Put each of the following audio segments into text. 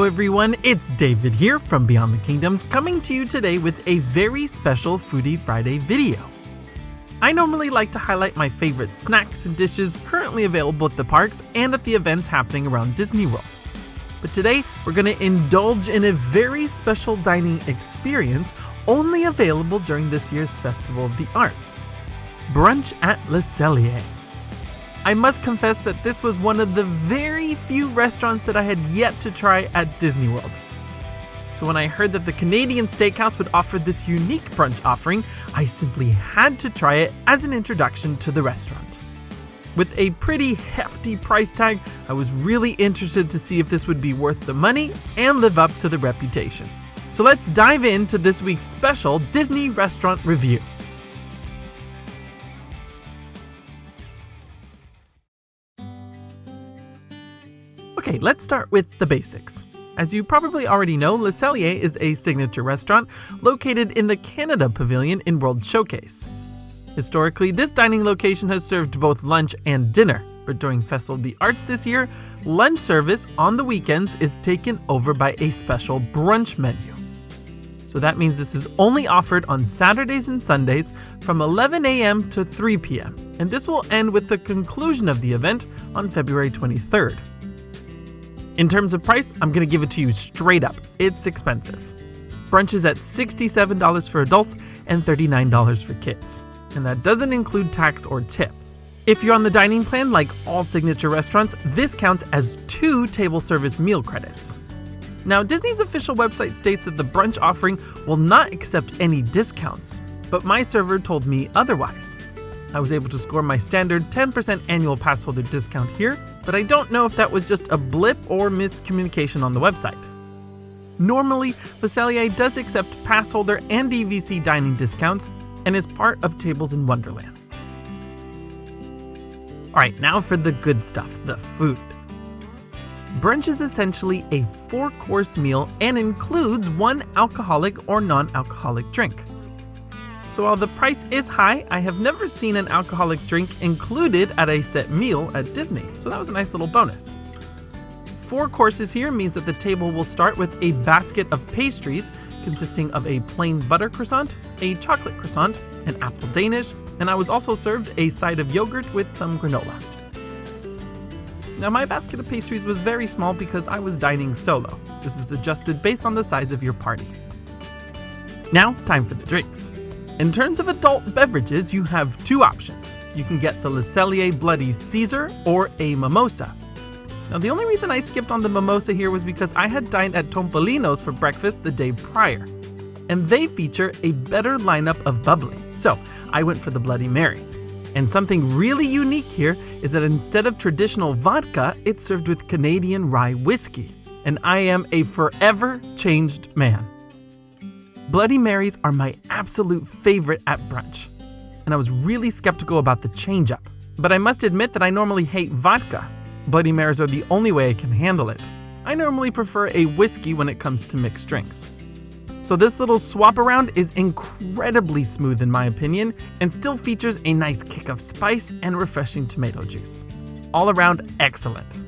Hello everyone, it's David here from Beyond the Kingdoms, coming to you today with a very special Foodie Friday video. I normally like to highlight my favorite snacks and dishes currently available at the parks and at the events happening around Disney World. But today, we're going to indulge in a very special dining experience only available during this year's Festival of the Arts. Brunch at Cellier. I must confess that this was one of the very few restaurants that I had yet to try at Disney World. So when I heard that the Canadian Steakhouse would offer this unique brunch offering, I simply had to try it as an introduction to the restaurant. With a pretty hefty price tag, I was really interested to see if this would be worth the money and live up to the reputation. So let's dive into this week's special Disney restaurant review. Okay, let's start with the basics. As you probably already know, Cellier is a signature restaurant located in the Canada Pavilion in World Showcase. Historically, this dining location has served both lunch and dinner, but during Festival of the Arts this year, lunch service on the weekends is taken over by a special brunch menu. So that means this is only offered on Saturdays and Sundays from 11 a.m. to 3 p.m., and this will end with the conclusion of the event on February 23rd. In terms of price, I'm going to give it to you straight up. It's expensive. Brunch is at $67 for adults and $39 for kids. And that doesn't include tax or tip. If you're on the dining plan, like all signature restaurants, this counts as 2 table service meal credits. Now, Disney's official website states that the brunch offering will not accept any discounts, but my server told me otherwise. I was able to score my standard 10% annual pass holder discount here, but I don't know if that was just a blip or miscommunication on the website. Normally, Cellier does accept pass holder and DVC dining discounts and is part of Tables in Wonderland. Alright, now for the good stuff, the food. Brunch is essentially a 4-course meal and includes 1 alcoholic or non-alcoholic drink. So while the price is high, I have never seen an alcoholic drink included at a set meal at Disney, so that was a nice little bonus. 4 courses here means that the table will start with a basket of pastries consisting of a plain butter croissant, a chocolate croissant, an apple Danish, and I was also served a side of yogurt with some granola. Now my basket of pastries was very small because I was dining solo. This is adjusted based on the size of your party. Now, time for the drinks. In terms of adult beverages, you have 2 options. You can get the Cellier Bloody Caesar or a mimosa. Now the only reason I skipped on the mimosa here was because I had dined at TOPOLINO'S for breakfast the day prior, and they feature a better lineup of bubbly, so I went for the Bloody Mary. And something really unique here is that instead of traditional vodka, it's served with Canadian rye whiskey, and I am a forever changed man. Bloody Marys are my absolute favorite at brunch, and I was really skeptical about the change-up. But I must admit that I normally hate vodka. Bloody Marys are the only way I can handle it. I normally prefer a whiskey when it comes to mixed drinks. So this little swap around is incredibly smooth in my opinion, and still features a nice kick of spice and refreshing tomato juice. All around excellent.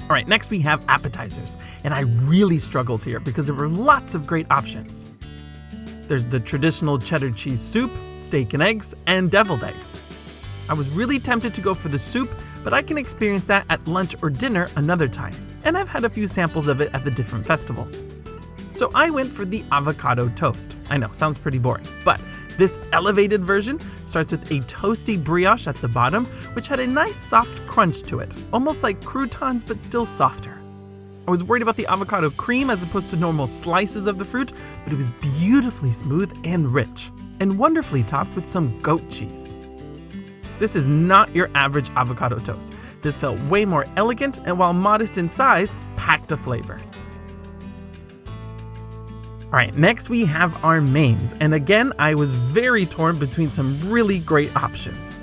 Alright, next we have appetizers, and I really struggled here because there were lots of great options. There's the traditional cheddar cheese soup, steak and eggs, and deviled eggs. I was really tempted to go for the soup, but I can experience that at lunch or dinner another time, and I've had a few samples of it at the different festivals. So I went for the avocado toast. I know, sounds pretty boring, but this elevated version starts with a toasty brioche at the bottom, which had a nice soft crunch to it, almost like croutons but still softer. I was worried about the avocado cream as opposed to normal slices of the fruit, but it was beautifully smooth and rich, and wonderfully topped with some goat cheese. This is not your average avocado toast. This felt way more elegant and, while modest in size, packed a flavor. Alright, next we have our mains, and again I was very torn between some really great options.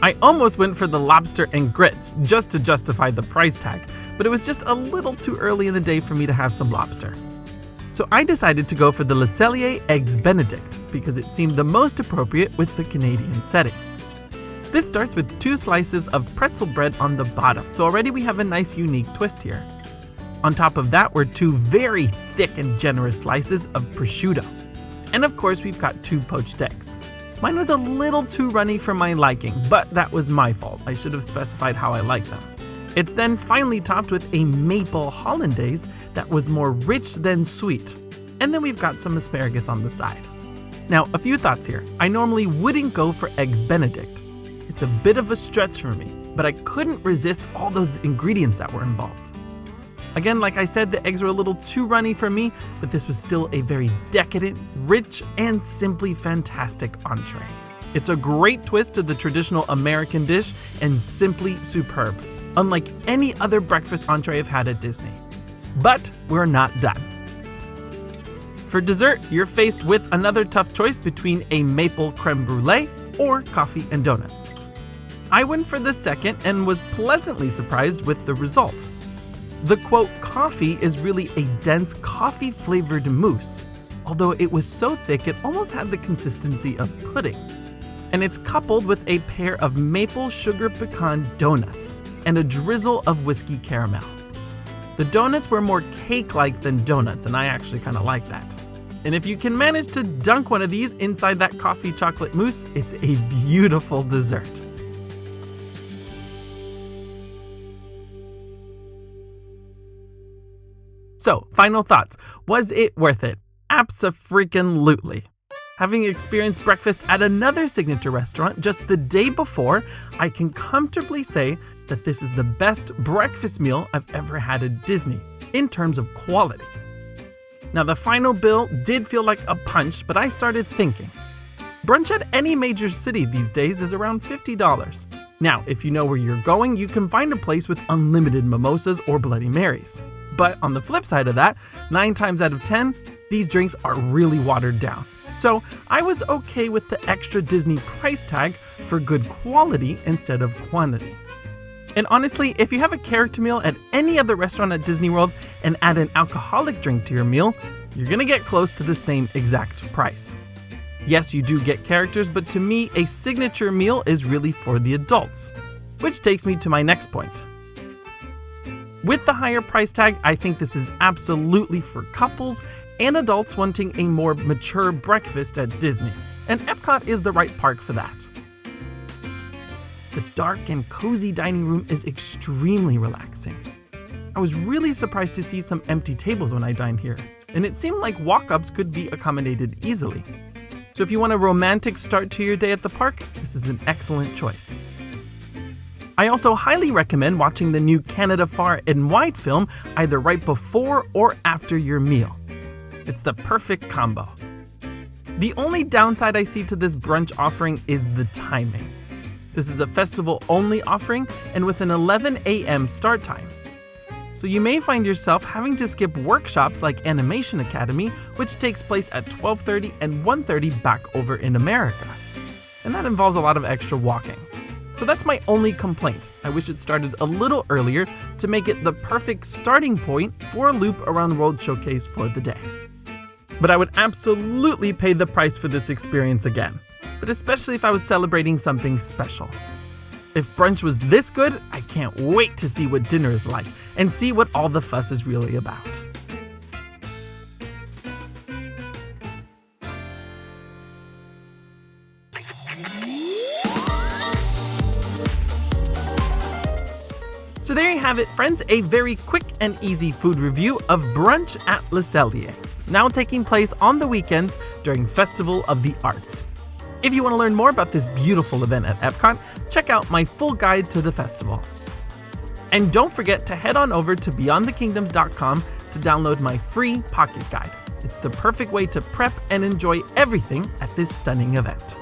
I almost went for the lobster and grits just to justify the price tag, but it was just a little too early in the day for me to have some lobster. So I decided to go for the Cellier Eggs Benedict because it seemed the most appropriate with the Canadian setting. This starts with 2 slices of pretzel bread on the bottom, so already we have a nice unique twist here. On top of that were 2 very thick and generous slices of prosciutto. And of course, we've got 2 poached eggs. Mine was a little too runny for my liking, but that was my fault. I should have specified how I like them. It's then finally topped with a maple hollandaise that was more rich than sweet. And then we've got some asparagus on the side. Now, a few thoughts here. I normally wouldn't go for eggs Benedict. It's a bit of a stretch for me, but I couldn't resist all those ingredients that were involved. Again, like I said, the eggs were a little too runny for me, but this was still a very decadent, rich, and simply fantastic entree. It's a great twist to the traditional American dish and simply superb, unlike any other breakfast entree I've had at Disney. But we're not done. For dessert, you're faced with another tough choice between a maple creme brulee or coffee and donuts. I went for the second and was pleasantly surprised with the result. The quote coffee is really a dense coffee-flavored mousse, although it was so thick it almost had the consistency of pudding. And it's coupled with a pair of maple sugar-pecan donuts and a drizzle of whiskey caramel. The donuts were more cake-like than donuts, and I actually kind of like that. And if you can manage to dunk one of these inside that coffee chocolate mousse, it's a beautiful dessert. So, final thoughts. Was it worth it? Abso-freaking-lutely. Having experienced breakfast at another signature restaurant just the day before, I can comfortably say that this is the best breakfast meal I've ever had at Disney, in terms of quality. Now, the final bill did feel like a punch, but I started thinking. Brunch at any major city these days is around $50. Now, if you know where you're going, you can find a place with unlimited mimosas or Bloody Marys. But on the flip side of that, 9 times out of 10, these drinks are really watered down. So I was okay with the extra Disney price tag for good quality instead of quantity. And honestly, if you have a character meal at any other restaurant at Disney World and add an alcoholic drink to your meal, you're gonna get close to the same exact price. Yes, you do get characters, but to me, a signature meal is really for the adults. Which takes me to my next point. With the higher price tag, I think this is absolutely for couples and adults wanting a more mature breakfast at Disney, and Epcot is the right park for that. The dark and cozy dining room is extremely relaxing. I was really surprised to see some empty tables when I dined here, and it seemed like walk-ups could be accommodated easily. So if you want a romantic start to your day at the park, this is an excellent choice. I also highly recommend watching the new Canada Far and Wide film either right before or after your meal. It's the perfect combo. The only downside I see to this brunch offering is the timing. This is a festival-only offering and with an 11 a.m. start time. So you may find yourself having to skip workshops like Animation Academy, which takes place at 12:30 and 1:30 back over in America. And that involves a lot of extra walking. So that's my only complaint. I wish it started a little earlier to make it the perfect starting point for a loop around World Showcase for the day. But I would absolutely pay the price for this experience again, but especially if I was celebrating something special. If brunch was this good, I can't wait to see what dinner is like and see what all the fuss is really about. So there you have it, friends, a very quick and easy food review of Brunch at Le Cellier, now taking place on the weekends during Festival of the Arts. If you want to learn more about this beautiful event at Epcot, check out my full guide to the festival. And don't forget to head on over to beyondthekingdoms.com to download my free pocket guide. It's the perfect way to prep and enjoy everything at this stunning event.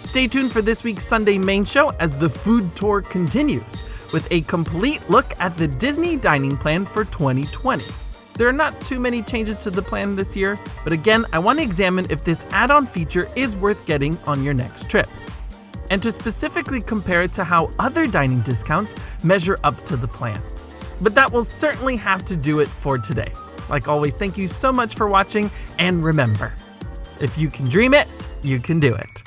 Stay tuned for this week's Sunday main show as the food tour continues with a complete look at the Disney dining plan for 2020. There are not too many changes to the plan this year, but again, I want to examine if this add-on feature is worth getting on your next trip, and to specifically compare it to how other dining discounts measure up to the plan. But that will certainly have to do it for today. Like always, thank you so much for watching, and remember, if you can dream it, you can do it.